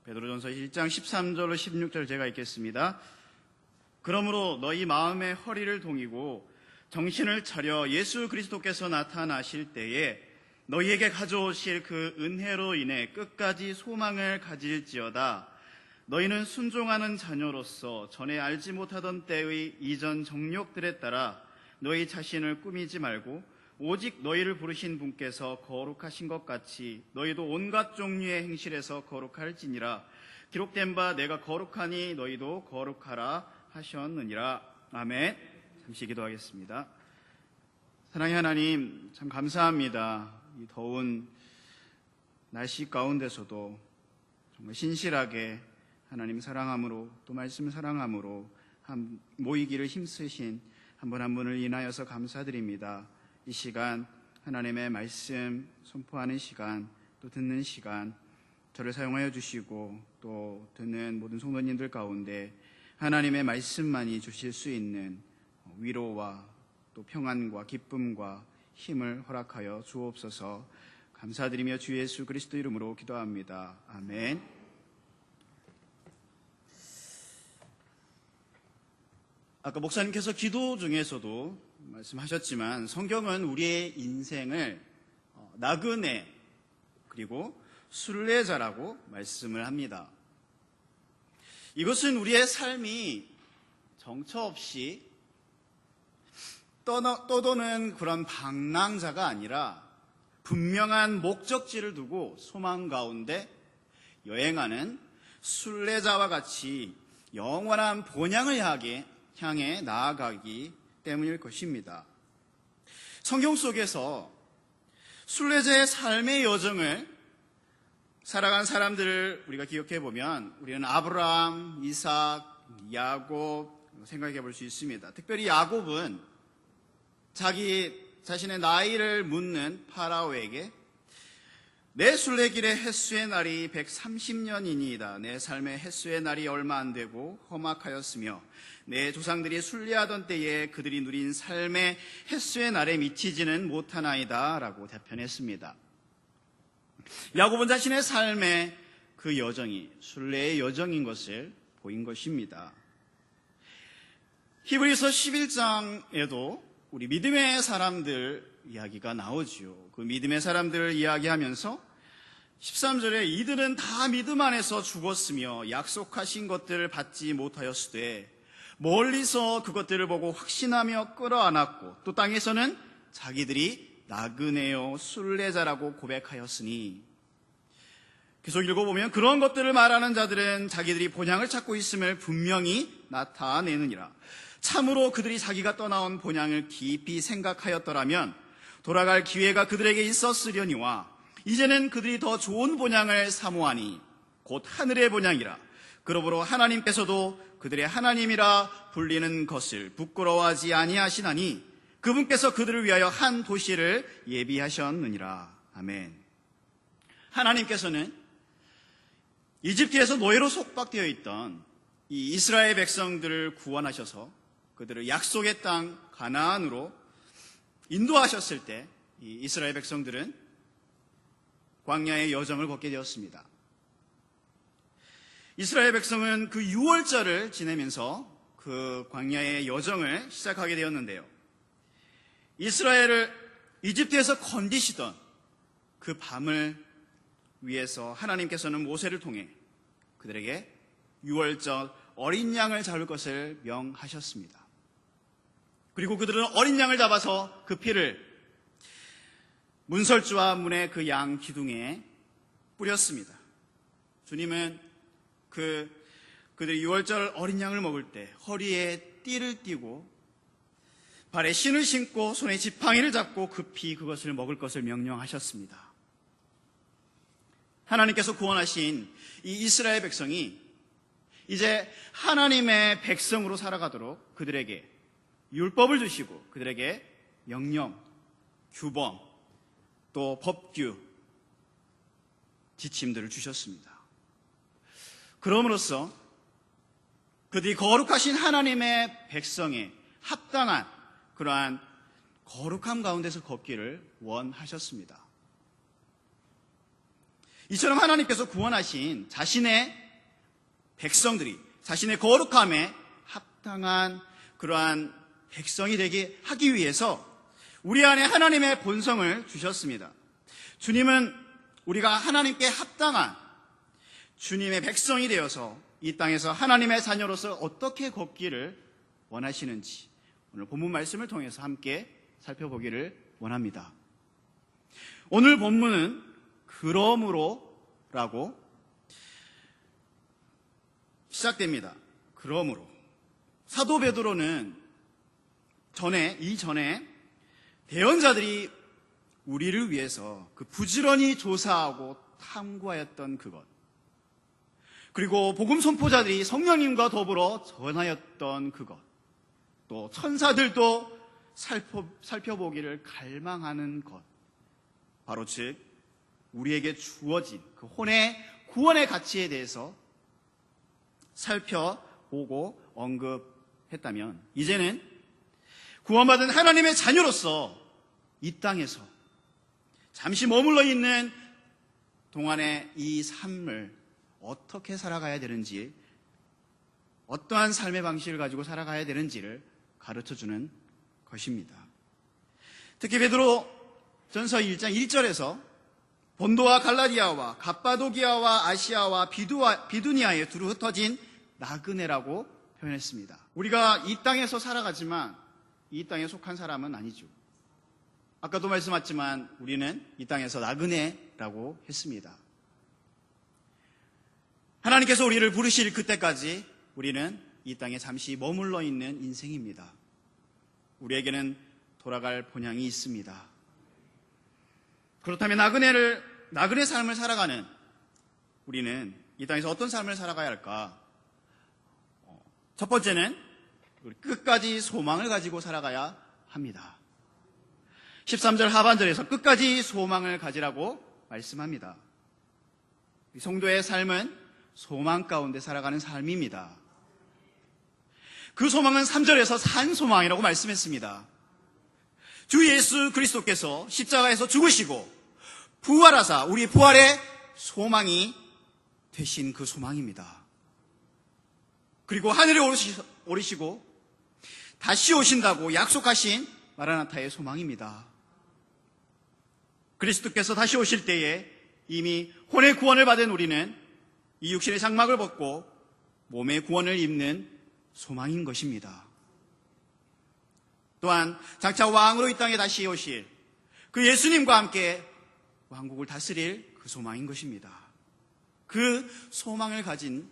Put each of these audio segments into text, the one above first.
베드로전서 1장 13절로 16절 제가 읽겠습니다. 그러므로 너희 마음의 허리를 동이고 정신을 차려 예수 그리스도께서 나타나실 때에 너희에게 가져오실 그 은혜로 인해 끝까지 소망을 가질지어다. 너희는 순종하는 자녀로서 전에 알지 못하던 때의 이전 정욕들에 따라 너희 자신을 꾸미지 말고 오직 너희를 부르신 분께서 거룩하신 것 같이 너희도 온갖 종류의 행실에서 거룩할지니라. 기록된 바 내가 거룩하니 너희도 거룩하라 하셨느니라. 아멘. 잠시 기도하겠습니다. 사랑의 하나님, 참 감사합니다. 이 더운 날씨 가운데서도 정말 신실하게 하나님 사랑함으로 또 말씀 사랑함으로 모이기를 힘쓰신 한 분 한 분을 인하여서 감사드립니다. 이 시간 하나님의 말씀 선포하는 시간, 또 듣는 시간 저를 사용하여 주시고 또 듣는 모든 성도님들 가운데 하나님의 말씀만이 주실 수 있는 위로와 또 평안과 기쁨과 힘을 허락하여 주옵소서. 감사드리며 주 예수 그리스도 이름으로 기도합니다. 아멘. 아까 목사님께서 기도 중에서도 말씀하셨지만 성경은 우리의 인생을 나그네 그리고 순례자라고 말씀을 합니다. 이것은 우리의 삶이 정처 없이 떠도는 그런 방랑자가 아니라 분명한 목적지를 두고 소망 가운데 여행하는 순례자와 같이 영원한 본향을 향해 나아가기 때문일 것입니다. 성경 속에서 순례자의 삶의 여정을 살아간 사람들을 우리가 기억해 보면 우리는 아브라함, 이삭, 야곱 생각해 볼 수 있습니다. 특별히 야곱은 자기 자신의 나이를 묻는 파라오에게 내 순례길의 햇수의 날이 130년이니이다. 내 삶의 햇수의 날이 얼마 안 되고 험악하였으며 내 조상들이 순례하던 때에 그들이 누린 삶의 햇수의 날에 미치지는 못하나이다 라고 답변했습니다. 야곱은 자신의 삶의 그 여정이 순례의 여정인 것을 보인 것입니다. 히브리서 11장에도 우리 믿음의 사람들 이야기가 나오지요. 그 믿음의 사람들을 이야기하면서 13절에 이들은 다 믿음 안에서 죽었으며 약속하신 것들을 받지 못하였으되 멀리서 그것들을 보고 확신하며 끌어안았고 또 땅에서는 자기들이 나그네요 순례자라고 고백하였으니, 계속 읽어보면 그런 것들을 말하는 자들은 자기들이 본향을 찾고 있음을 분명히 나타내느니라. 참으로 그들이 자기가 떠나온 본향을 깊이 생각하였더라면 돌아갈 기회가 그들에게 있었으려니와 이제는 그들이 더 좋은 본향을 사모하니 곧 하늘의 본향이라. 그러므로 하나님께서도 그들의 하나님이라 불리는 것을 부끄러워하지 아니하시나니 그분께서 그들을 위하여 한 도시를 예비하셨느니라. 아멘. 하나님께서는 이집트에서 노예로 속박되어 있던 이 이스라엘 백성들을 구원하셔서 그들을 약속의 땅 가나안으로 인도하셨을 때 이 이스라엘 백성들은 광야의 여정을 걷게 되었습니다. 이스라엘 백성은 그 6월절을 지내면서 그 광야의 여정을 시작하게 되었는데요. 이스라엘을 이집트에서 건지시던 그 밤을 위해서 하나님께서는 모세를 통해 그들에게 6월절 어린 양을 잡을 것을 명하셨습니다. 그리고 그들은 어린 양을 잡아서 그 피를 문설주와 문의 그 양 기둥에 뿌렸습니다. 주님은 그들이 6월절 어린 양을 먹을 때 허리에 띠를 띠고 발에 신을 신고 손에 지팡이를 잡고 급히 그것을 먹을 것을 명령하셨습니다. 하나님께서 구원하신 이 이스라엘 백성이 이제 하나님의 백성으로 살아가도록 그들에게 율법을 주시고 그들에게 명령, 규범, 또 법규, 지침들을 주셨습니다. 그럼으로써 그들이 거룩하신 하나님의 백성에 합당한 그러한 거룩함 가운데서 걷기를 원하셨습니다. 이처럼 하나님께서 구원하신 자신의 백성들이 자신의 거룩함에 합당한 그러한 백성이 되게 하기 위해서 우리 안에 하나님의 본성을 주셨습니다. 주님은 우리가 하나님께 합당한 주님의 백성이 되어서 이 땅에서 하나님의 자녀로서 어떻게 걷기를 원하시는지 오늘 본문 말씀을 통해서 함께 살펴보기를 원합니다. 오늘 본문은 그러므로라고 시작됩니다. 그러므로 사도 베드로는 이전에 대언자들이 우리를 위해서 그 부지런히 조사하고 탐구하였던 그것, 그리고 복음 선포자들이 성령님과 더불어 전하였던 그것, 또 천사들도 살펴보기를 갈망하는 것, 바로 즉 우리에게 주어진 그 구원의 가치에 대해서 살펴보고 언급했다면, 이제는 구원받은 하나님의 자녀로서 이 땅에서 잠시 머물러 있는 동안의 이 삶을 어떻게 살아가야 되는지, 어떠한 삶의 방식을 가지고 살아가야 되는지를 가르쳐주는 것입니다. 특히 베드로 전서 1장 1절에서 본도와 갈라디아와 갑바도기아와 아시아와 비두니아에 두루 흩어진 나그네라고 표현했습니다. 우리가 이 땅에서 살아가지만 이 땅에 속한 사람은 아니죠. 아까도 말씀하셨지만 우리는 이 땅에서 나그네라고 했습니다. 하나님께서 우리를 부르실 그때까지 우리는 이 땅에 잠시 머물러 있는 인생입니다. 우리에게는 돌아갈 본향이 있습니다. 그렇다면 나그네 삶을 살아가는 우리는 이 땅에서 어떤 삶을 살아가야 할까? 첫 번째는 끝까지 소망을 가지고 살아가야 합니다. 13절 하반절에서 끝까지 소망을 가지라고 말씀합니다. 성도의 삶은 소망 가운데 살아가는 삶입니다. 그 소망은 3절에서 산 소망이라고 말씀했습니다. 주 예수 그리스도께서 십자가에서 죽으시고 부활하사 우리 부활의 소망이 되신 그 소망입니다. 그리고 하늘에 오르시고 다시 오신다고 약속하신 마라나타의 소망입니다. 그리스도께서 다시 오실 때에 이미 혼의 구원을 받은 우리는 이 육신의 장막을 벗고 몸의 구원을 입는 소망인 것입니다. 또한 장차 왕으로 이 땅에 다시 오실 그 예수님과 함께 왕국을 다스릴 그 소망인 것입니다. 그 소망을 가진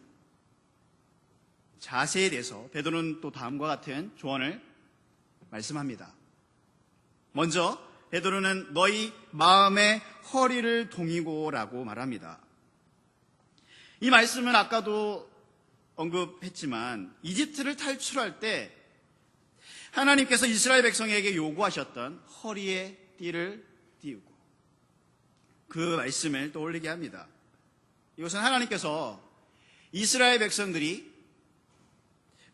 자세에 대해서 베드로는 또 다음과 같은 조언을 말씀합니다. 먼저 베드로는 너희 마음의 허리를 동이고라고 말합니다. 이 말씀은 아까도 언급했지만 이집트를 탈출할 때 하나님께서 이스라엘 백성에게 요구하셨던 허리에 띠를 띠우고, 그 말씀을 떠올리게 합니다. 이것은 하나님께서 이스라엘 백성들이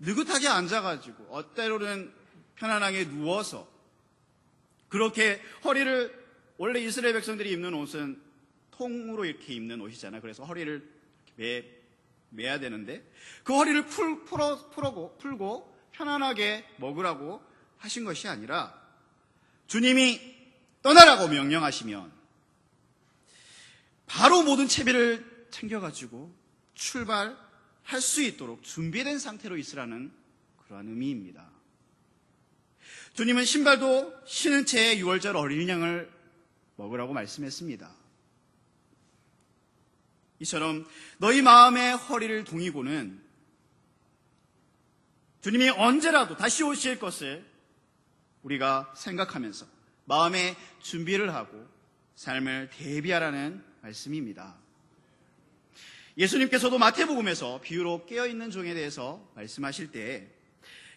느긋하게 앉아가지고 때로는 편안하게 누워서 그렇게 허리를, 원래 이스라엘 백성들이 입는 옷은 통으로 이렇게 입는 옷이잖아요. 그래서 허리를 매야 되는데 그 허리를 풀고 편안하게 먹으라고 하신 것이 아니라 주님이 떠나라고 명령하시면 바로 모든 채비를 챙겨가지고 출발할 수 있도록 준비된 상태로 있으라는 그러한 의미입니다. 주님은 신발도 신은 채에 6월절 어린 양을 먹으라고 말씀했습니다. 이처럼 너희 마음의 허리를 동이고는 주님이 언제라도 다시 오실 것을 우리가 생각하면서 마음의 준비를 하고 삶을 대비하라는 말씀입니다. 예수님께서도 마태복음에서 비유로 깨어있는 종에 대해서 말씀하실 때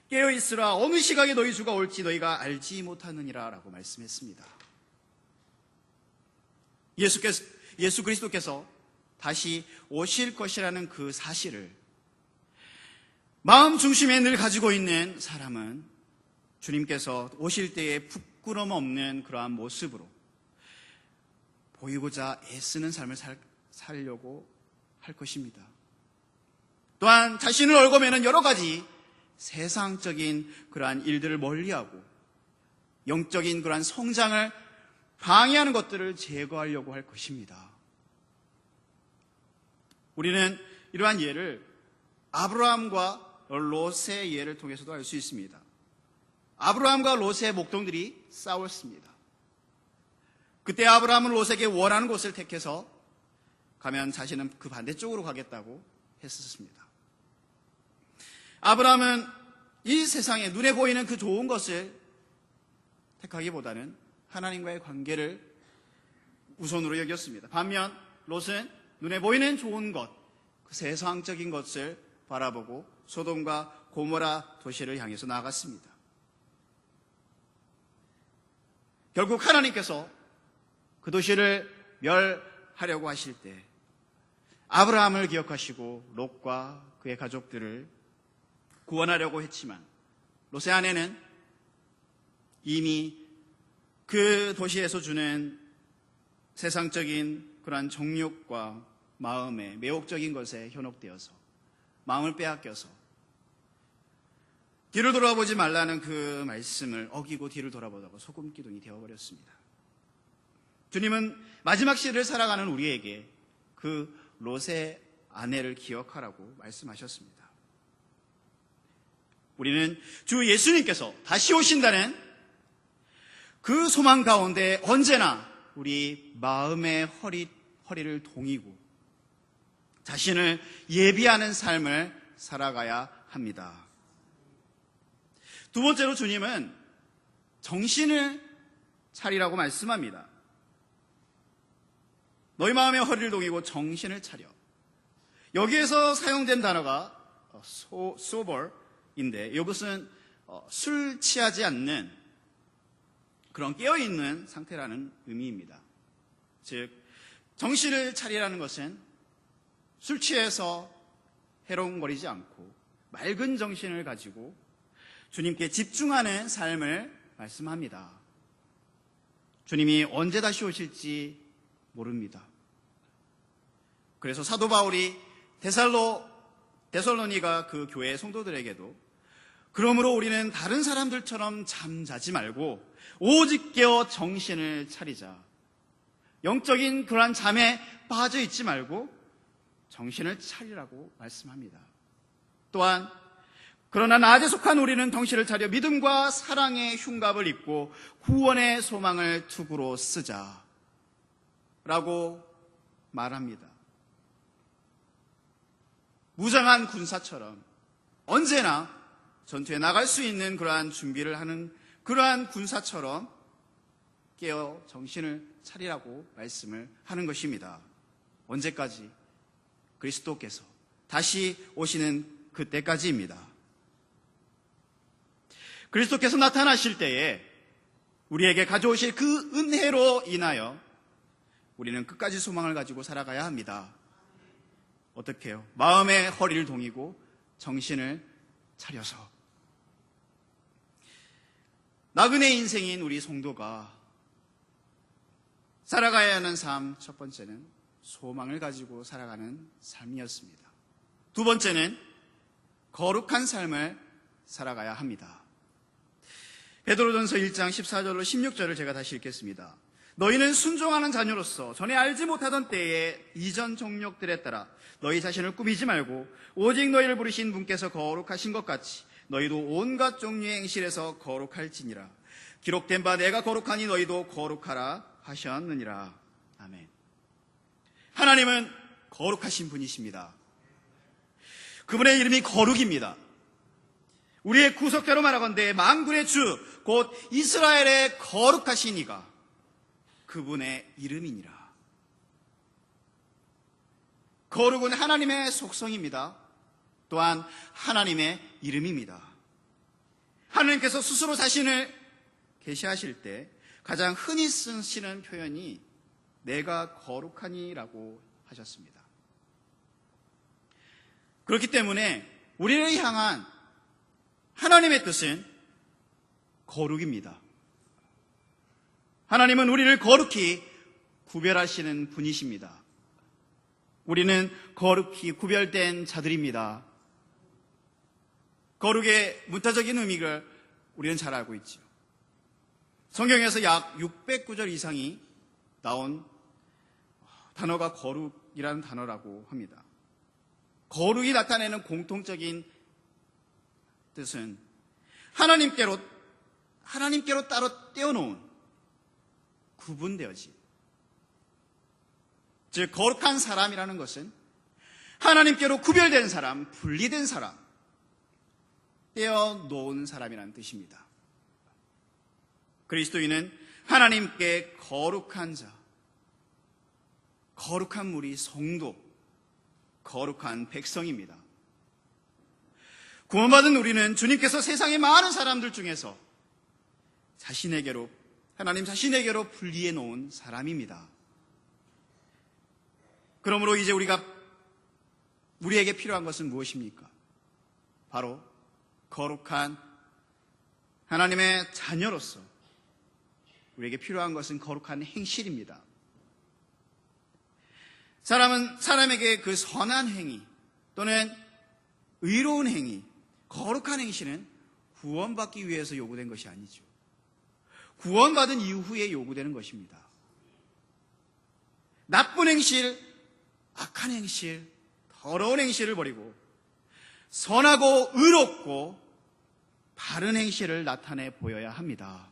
깨어있으라 어느 시각에 너희 주가 올지 너희가 알지 못하느니라 라고 말씀했습니다. 예수 그리스도께서 다시 오실 것이라는 그 사실을 마음 중심에 늘 가지고 있는 사람은 주님께서 오실 때에 부끄럼 없는 그러한 모습으로 보이고자 애쓰는 삶을 살려고 할 것입니다. 또한 자신을 얽어매는 여러 가지 세상적인 그러한 일들을 멀리하고 영적인 그러한 성장을 방해하는 것들을 제거하려고 할 것입니다. 우리는 이러한 예를 아브라함과 롯의 예를 통해서도 알 수 있습니다. 아브라함과 롯의 목동들이 싸웠습니다. 그때 아브라함은 롯에게 원하는 곳을 택해서 가면 자신은 그 반대쪽으로 가겠다고 했었습니다. 아브라함은 이 세상에 눈에 보이는 그 좋은 것을 택하기보다는 하나님과의 관계를 우선으로 여겼습니다. 반면 롯은 눈에 보이는 좋은 것, 그 세상적인 것을 바라보고 소돔과 고모라 도시를 향해서 나아갔습니다. 결국 하나님께서 그 도시를 멸하려고 하실 때 아브라함을 기억하시고 롯과 그의 가족들을 구원하려고 했지만 롯의 아내는 이미 그 도시에서 주는 세상적인 그러한 정욕과 마음의 매혹적인 것에 현혹되어서 마음을 빼앗겨서 뒤를 돌아보지 말라는 그 말씀을 어기고 뒤를 돌아보다가 소금기둥이 되어버렸습니다. 주님은 마지막 시를 살아가는 우리에게 그 롯의 아내를 기억하라고 말씀하셨습니다. 우리는 주 예수님께서 다시 오신다는 그 소망 가운데 언제나 우리 마음의 허리를 동이고 자신을 예비하는 삶을 살아가야 합니다. 두 번째로 주님은 정신을 차리라고 말씀합니다. 너희 마음의 허리를 동이고 정신을 차려. 여기에서 사용된 단어가 sober인데 이것은 술 취하지 않는 그런 깨어있는 상태라는 의미입니다. 즉 정신을 차리라는 것은 술 취해서 해롱거리지 않고 맑은 정신을 가지고 주님께 집중하는 삶을 말씀합니다. 주님이 언제 다시 오실지 모릅니다. 그래서 사도 바울이 데살로니가 그 교회 성도들에게도 그러므로 우리는 다른 사람들처럼 잠자지 말고 오직 깨어 정신을 차리자. 영적인 그러한 잠에 빠져 있지 말고 정신을 차리라고 말씀합니다. 또한 그러나 낮에 속한 우리는 정신을 차려 믿음과 사랑의 흉갑을 입고 구원의 소망을 투구로 쓰자 라고 말합니다. 무장한 군사처럼 언제나 전투에 나갈 수 있는 그러한 준비를 하는 그러한 군사처럼 깨어 정신을 차리라고 말씀을 하는 것입니다. 언제까지? 그리스도께서 다시 오시는 그때까지입니다. 그리스도께서 나타나실 때에 우리에게 가져오실 그 은혜로 인하여 우리는 끝까지 소망을 가지고 살아가야 합니다. 어떻게 해요? 마음의 허리를 동이고 정신을 차려서. 나그네 인생인 우리 성도가 살아가야 하는 삶, 첫 번째는 소망을 가지고 살아가는 삶이었습니다. 두 번째는 거룩한 삶을 살아가야 합니다. 베드로전서 1장 14절로 16절을 제가 다시 읽겠습니다. 너희는 순종하는 자녀로서 전에 알지 못하던 때에 이전 정욕들에 따라 너희 자신을 꾸미지 말고 오직 너희를 부르신 분께서 거룩하신 것 같이 너희도 온갖 종류의 행실에서 거룩할지니라. 기록된 바 내가 거룩하니 너희도 거룩하라 하셨느니라. 아멘. 하나님은 거룩하신 분이십니다. 그분의 이름이 거룩입니다. 우리의 구속자로 말하건대 만군의 주 곧 이스라엘의 거룩하신 이가 그분의 이름이니라. 거룩은 하나님의 속성입니다. 또한 하나님의 이름입니다. 하나님께서 스스로 자신을 계시하실 때 가장 흔히 쓰시는 표현이 내가 거룩하니라고 하셨습니다. 그렇기 때문에 우리를 향한 하나님의 뜻은 거룩입니다. 하나님은 우리를 거룩히 구별하시는 분이십니다. 우리는 거룩히 구별된 자들입니다. 거룩의 문자적인 의미를 우리는 잘 알고 있죠. 성경에서 약 600구절 이상이 나온 단어가 거룩이라는 단어라고 합니다. 거룩이 나타내는 공통적인 뜻은 하나님께로 따로 떼어놓은, 구분되어진, 즉 거룩한 사람이라는 것은 하나님께로 구별된 사람, 분리된 사람, 떼어놓은 사람이라는 뜻입니다. 그리스도인은 하나님께 거룩한 자, 거룩한 무리, 성도, 거룩한 백성입니다. 구원받은 우리는 주님께서 세상의 많은 사람들 중에서 하나님 자신에게로 분리해 놓은 사람입니다. 그러므로 이제 우리에게 필요한 것은 무엇입니까? 바로 거룩한 하나님의 자녀로서 우리에게 필요한 것은 거룩한 행실입니다. 사람에게 그 선한 행위 또는 의로운 행위, 거룩한 행실은 구원받기 위해서 요구된 것이 아니죠. 구원받은 이후에 요구되는 것입니다. 나쁜 행실, 악한 행실, 더러운 행실을 버리고 선하고 의롭고 바른 행실을 나타내 보여야 합니다.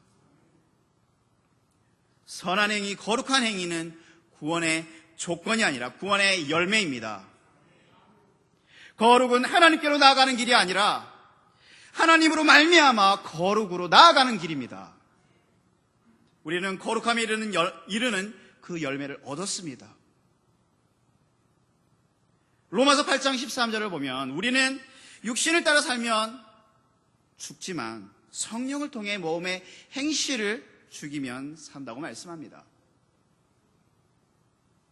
선한 행위, 거룩한 행위는 구원의 조건이 아니라 구원의 열매입니다. 거룩은 하나님께로 나아가는 길이 아니라 하나님으로 말미암아 거룩으로 나아가는 길입니다. 우리는 거룩함에 이르는 그 열매를 얻었습니다. 로마서 8장 13절을 보면 우리는 육신을 따라 살면 죽지만 성령을 통해 몸의 행실을 죽이면 산다고 말씀합니다.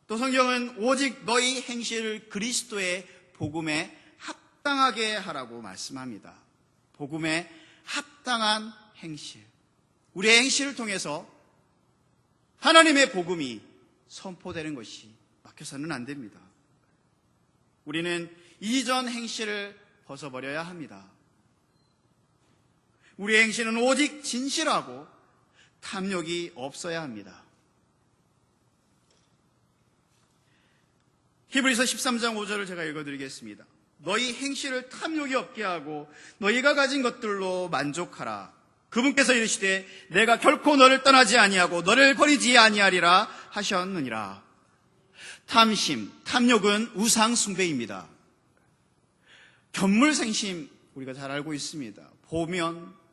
또 성경은 오직 너희 행실을 그리스도의 복음에 합당하게 하라고 말씀합니다. 복음에 합당한 행실. 우리의 행실을 통해서 하나님의 복음이 선포되는 것이 막혀서는 안 됩니다. 우리는 이전 행실을 벗어버려야 합니다. 우리의 행실은 오직 진실하고 탐욕이 없어야 합니다. 히브리서 13장 5절을 제가 읽어드리겠습니다. 너희 행실을 탐욕이 없게 하고 너희가 가진 것들로 만족하라. 그분께서 이르시되 내가 결코 너를 떠나지 아니하고 너를 버리지 아니하리라 하셨느니라. 탐심, 탐욕은 우상 숭배입니다. 견물생심 우리가 잘 알고 있습니다.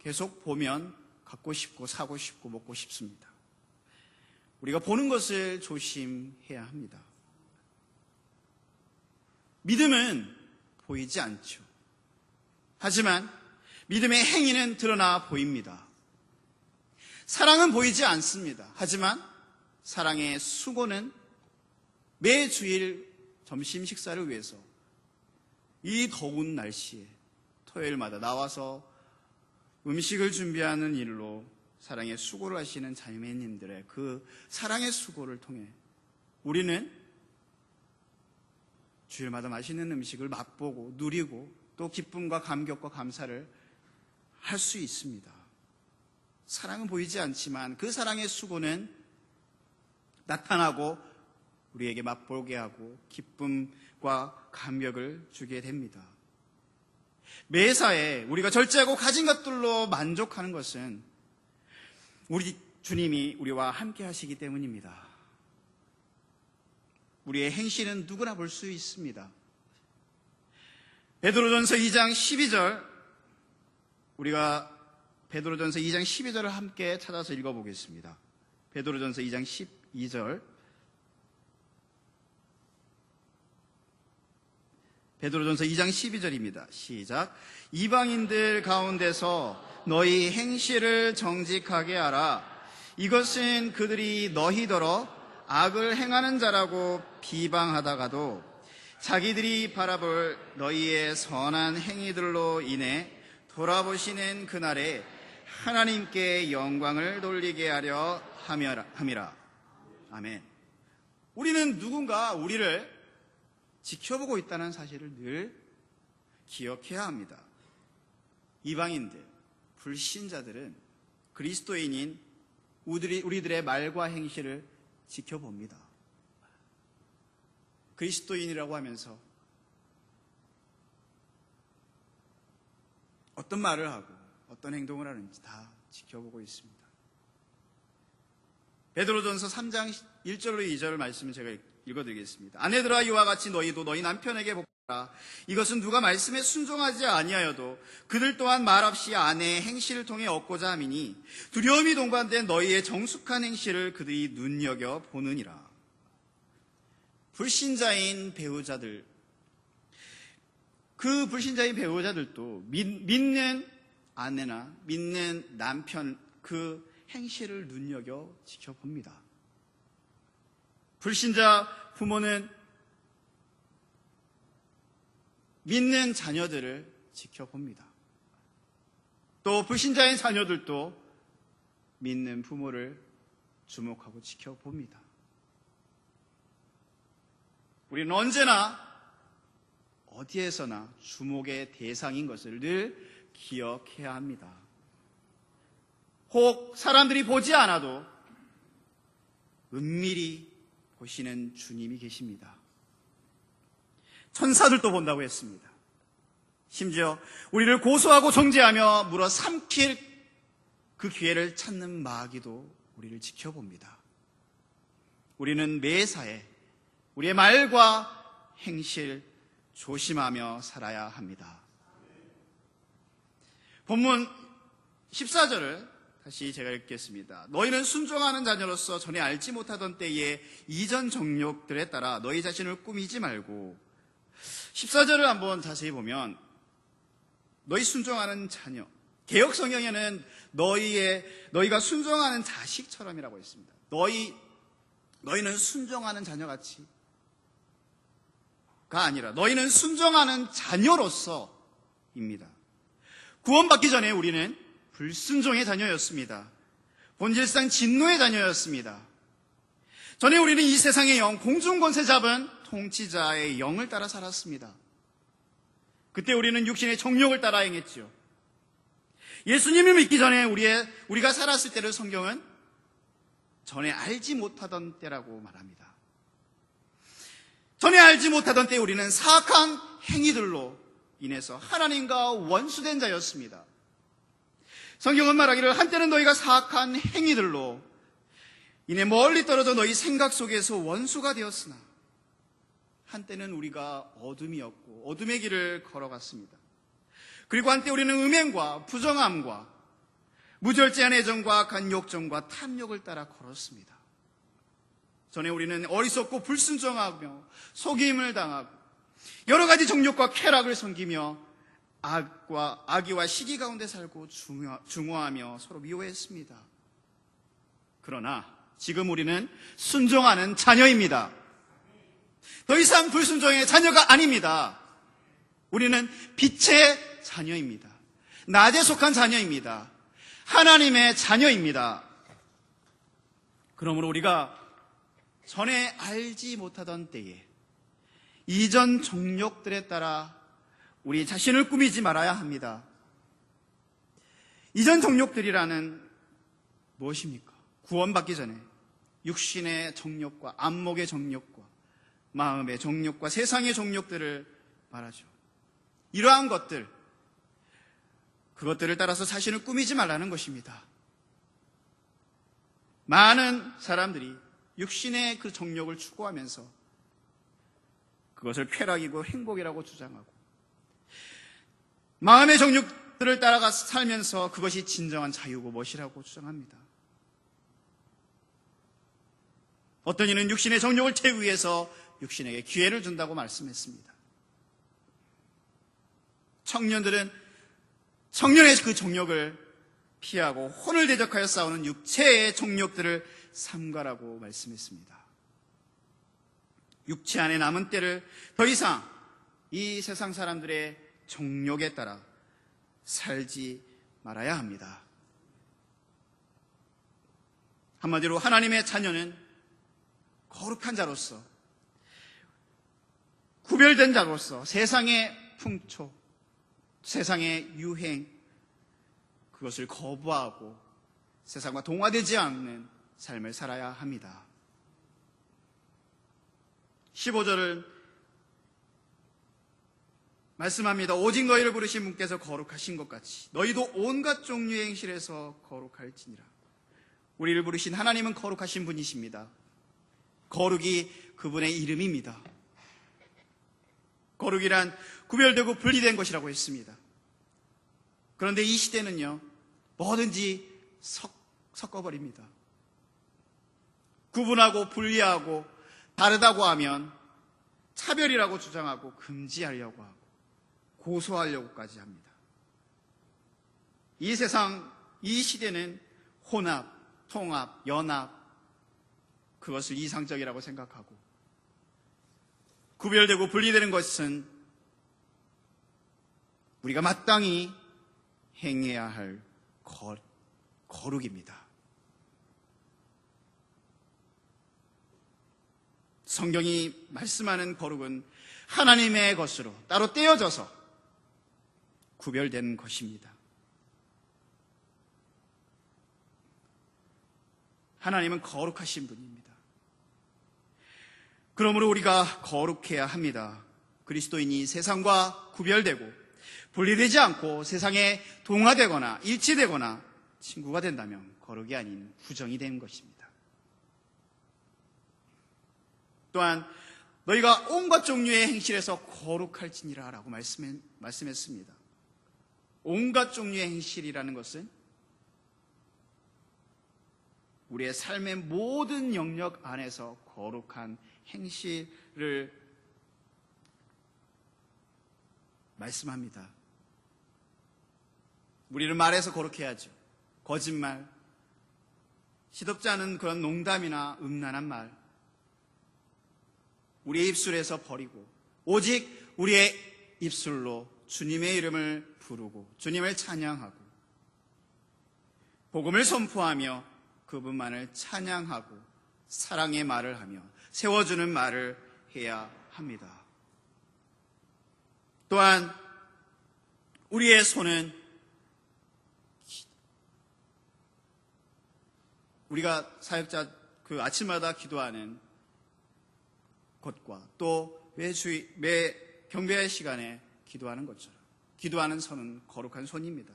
계속 보면 갖고 싶고 사고 싶고 먹고 싶습니다. 우리가 보는 것을 조심해야 합니다. 믿음은 보이지 않죠. 하지만 믿음의 행위는 드러나 보입니다. 사랑은 보이지 않습니다. 하지만 사랑의 수고는 매주일 점심 식사를 위해서 이 더운 날씨에 토요일마다 나와서 음식을 준비하는 일로 사랑의 수고를 하시는 자매님들의 그 사랑의 수고를 통해 우리는 주일마다 맛있는 음식을 맛보고 누리고 또 기쁨과 감격과 감사를 할 수 있습니다. 사랑은 보이지 않지만 그 사랑의 수고는 나타나고 우리에게 맛보게 하고 기쁨과 감격을 주게 됩니다. 매사에 우리가 절제하고 가진 것들로 만족하는 것은 우리 주님이 우리와 함께 하시기 때문입니다. 우리의 행실은 누구나 볼 수 있습니다. 베드로전서 2장 12절 우리가 베드로전서 2장 12절을 함께 찾아서 읽어보겠습니다. 베드로전서 2장 12절 베드로전서 2장 12절입니다. 시작. 이방인들 가운데서 너희 행실을 정직하게 하라. 이것은 그들이 너희더러 악을 행하는 자라고 비방하다가도 자기들이 바라볼 너희의 선한 행위들로 인해 돌아보시는 그날에 하나님께 영광을 돌리게 하려 함이라. 아멘. 우리는 누군가 우리를 지켜보고 있다는 사실을 늘 기억해야 합니다. 이방인들, 불신자들은 그리스도인인 우리들의 말과 행실을 지켜봅니다. 그리스도인이라고 하면서 어떤 말을 하고 어떤 행동을 하는지 다 지켜보고 있습니다. 베드로전서 3장 1절로 2절 말씀을 제가 읽어드리겠습니다. 아내들아 이와 같이 너희도 너희 남편에게 복하라. 이것은 누가 말씀에 순종하지 아니하여도 그들 또한 말없이 아내의 행실을 통해 얻고자 함이니 두려움이 동반된 너희의 정숙한 행실을 그들이 눈여겨 보느니라. 불신자인 배우자들, 그 불신자인 배우자들도 믿는 아내나 믿는 남편 그 행실을 눈여겨 지켜봅니다. 불신자 부모는 믿는 자녀들을 지켜봅니다. 또 불신자인 자녀들도 믿는 부모를 주목하고 지켜봅니다. 우리는 언제나 어디에서나 주목의 대상인 것을 늘 기억해야 합니다. 혹 사람들이 보지 않아도 은밀히 보시는 주님이 계십니다. 천사들도 본다고 했습니다. 심지어 우리를 고소하고 정죄하며 물어 삼킬 그 기회를 찾는 마귀도 우리를 지켜봅니다. 우리는 매사에 우리의 말과 행실 조심하며 살아야 합니다. 본문 14절을 다시 제가 읽겠습니다. 너희는 순종하는 자녀로서 전에 알지 못하던 때에 이전 정욕들에 따라 너희 자신을 꾸미지 말고 14절을 한번 자세히 보면 너희 순종하는 자녀, 개역 성경에는 너희가 순종하는 자식처럼이라고 했습니다. 너희는 순종하는 자녀같이 가 아니라 너희는 순종하는 자녀로서입니다. 구원받기 전에 우리는 불순종의 자녀였습니다. 본질상 진노의 자녀였습니다. 전에 우리는 이 세상의 영, 공중권세 잡은 통치자의 영을 따라 살았습니다. 그때 우리는 육신의 정욕을 따라 행했지요. 예수님을 믿기 전에 우리가 살았을 때를 성경은 전에 알지 못하던 때라고 말합니다. 전에 알지 못하던 때 우리는 사악한 행위들로 인해서 하나님과 원수된 자였습니다. 성경은 말하기를 한때는 너희가 사악한 행위들로 인해 멀리 떨어져 너희 생각 속에서 원수가 되었으나 한때는 우리가 어둠이었고 어둠의 길을 걸어갔습니다. 그리고 한때 우리는 음행과 부정함과 무절제한 애정과 악한 욕정과 탐욕을 따라 걸었습니다. 전에 우리는 어리석고 불순종하며 속임을 당하고 여러 가지 정욕과 쾌락을 섬기며 악의와 시기 가운데 살고 중화하며 서로 미워했습니다. 그러나 지금 우리는 순종하는 자녀입니다. 더 이상 불순종의 자녀가 아닙니다. 우리는 빛의 자녀입니다. 낮에 속한 자녀입니다. 하나님의 자녀입니다. 그러므로 우리가 전에 알지 못하던 때에 이전 정욕들에 따라 우리 자신을 꾸미지 말아야 합니다. 이전 정욕들이라는 무엇입니까? 구원받기 전에 육신의 정욕과 안목의 정욕과 마음의 정욕과 세상의 정욕들을 말하죠. 이러한 그것들을 따라서 자신을 꾸미지 말라는 것입니다. 많은 사람들이 육신의 그 정욕을 추구하면서 그것을 쾌락이고 행복이라고 주장하고 마음의 정욕들을 따라가 살면서 그것이 진정한 자유고 멋이라고 주장합니다. 어떤 이는 육신의 정욕을 채우기 위해서 육신에게 기회를 준다고 말씀했습니다. 청년들은 청년의 그 정욕을 피하고 혼을 대적하여 싸우는 육체의 정욕들을 삼가라고 말씀했습니다. 육체 안에 남은 때를 더 이상 이 세상 사람들의 정욕에 따라 살지 말아야 합니다. 한마디로 하나님의 자녀는 거룩한 자로서 구별된 자로서 세상의 풍토, 세상의 유행, 그것을 거부하고 세상과 동화되지 않는 삶을 살아야 합니다. 15절을 말씀합니다. 오직 너희를 부르신 분께서 거룩하신 것 같이 너희도 온갖 종류의 행실에서 거룩할지니라. 우리를 부르신 하나님은 거룩하신 분이십니다. 거룩이 그분의 이름입니다. 거룩이란 구별되고 분리된 것이라고 했습니다. 그런데 이 시대는요, 뭐든지 섞어버립니다. 구분하고 분리하고 다르다고 하면 차별이라고 주장하고 금지하려고 하고 고소하려고까지 합니다. 이 세상, 이 시대는 혼합, 통합, 연합, 그것을 이상적이라고 생각하고 구별되고 분리되는 것은 우리가 마땅히 행해야 할 거룩입니다. 성경이 말씀하는 거룩은 하나님의 것으로 따로 떼어져서 구별된 것입니다. 하나님은 거룩하신 분입니다. 그러므로 우리가 거룩해야 합니다. 그리스도인이 세상과 구별되고 분리되지 않고 세상에 동화되거나 일치되거나 친구가 된다면 거룩이 아닌 부정이 된 것입니다. 또한 너희가 온갖 종류의 행실에서 거룩할지니라 라고 말씀했습니다. 온갖 종류의 행실이라는 것은 우리의 삶의 모든 영역 안에서 거룩한 행실을 말씀합니다. 우리는 말해서 거룩해야죠. 거짓말, 시덥지 않은 그런 농담이나 음란한 말, 우리의 입술에서 버리고 오직 우리의 입술로 주님의 이름을 부르고 주님을 찬양하고 복음을 선포하며 그분만을 찬양하고 사랑의 말을 하며 세워주는 말을 해야 합니다. 또한 우리의 손은 우리가 사역자 그 아침마다 기도하는 것과 또 매 경배 시간에 기도하는 것처럼 기도하는 손은 거룩한 손입니다.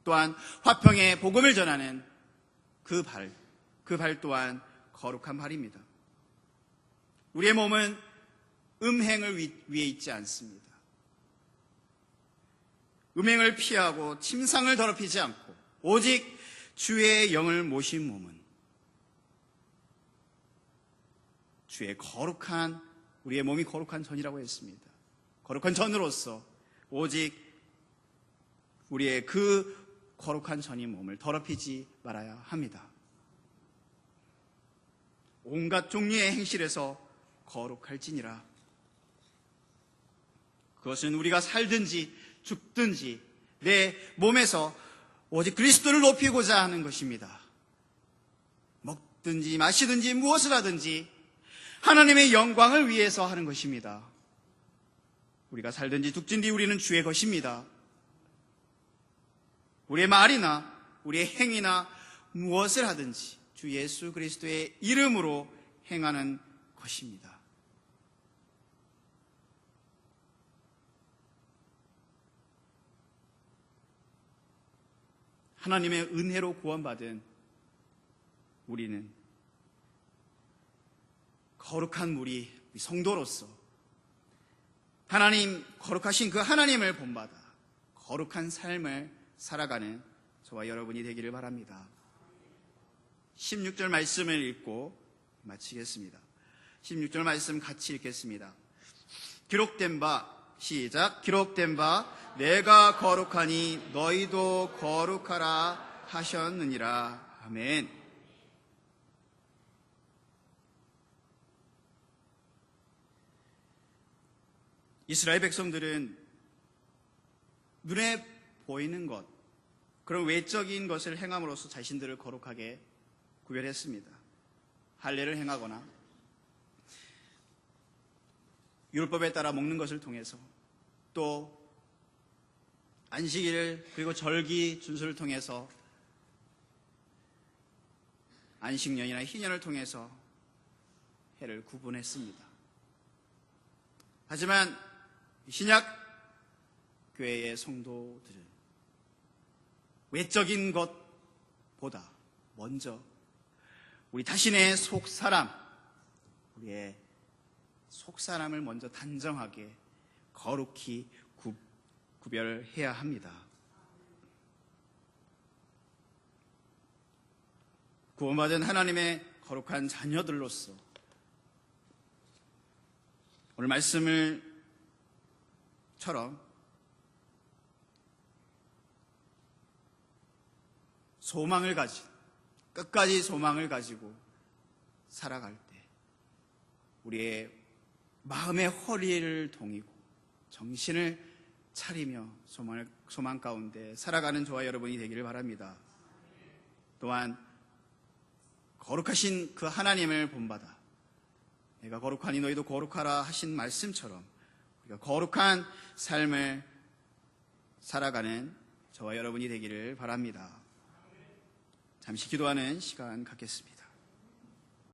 또한 화평의 복음을 전하는 그 발 또한 거룩한 발입니다. 우리의 몸은 음행을 위해 있지 않습니다. 음행을 피하고 침상을 더럽히지 않고 오직 주의 영을 모신 몸은 주의 거룩한 우리의 몸이 거룩한 전이라고 했습니다. 거룩한 전으로서 오직 우리의 그 거룩한 전인 몸을 더럽히지 말아야 합니다. 온갖 종류의 행실에서 거룩할지니라. 그것은 우리가 살든지 죽든지 내 몸에서 오직 그리스도를 높이고자 하는 것입니다. 먹든지 마시든지 무엇을 하든지 하나님의 영광을 위해서 하는 것입니다. 우리가 살든지 죽든지 우리는 주의 것입니다. 우리의 말이나 우리의 행위나 무엇을 하든지 주 예수 그리스도의 이름으로 행하는 것입니다. 하나님의 은혜로 구원받은 우리는 거룩한 우리 성도로서 하나님 거룩하신 그 하나님을 본받아 거룩한 삶을 살아가는 저와 여러분이 되기를 바랍니다. 16절 말씀을 읽고 마치겠습니다. 16절 말씀 같이 읽겠습니다. 기록된 바 시작. 기록된 바 내가 거룩하니 너희도 거룩하라 하셨느니라. 아멘. 이스라엘 백성들은 눈에 보이는 것, 그런 외적인 것을 행함으로써 자신들을 거룩하게 구별했습니다. 할례를 행하거나 율법에 따라 먹는 것을 통해서 또 안식일 그리고 절기 준수를 통해서 안식년이나 희년을 통해서 해를 구분했습니다. 하지만 신약 교회의 성도들은 외적인 것보다 먼저 우리 자신의 속사람, 우리의 속사람을 먼저 단정하게 거룩히 구별해야 합니다. 구원받은 하나님의 거룩한 자녀들로서 오늘 말씀을처럼 소망을 가진, 끝까지 소망을 가지고 살아갈 때 우리의 마음의 허리를 동이고 정신을 차리며 소망 가운데 살아가는 저와 여러분이 되기를 바랍니다. 또한 거룩하신 그 하나님을 본받아 내가 거룩하니 너희도 거룩하라 하신 말씀처럼 우리가 거룩한 삶을 살아가는 저와 여러분이 되기를 바랍니다. 잠시 기도하는 시간 갖겠습니다.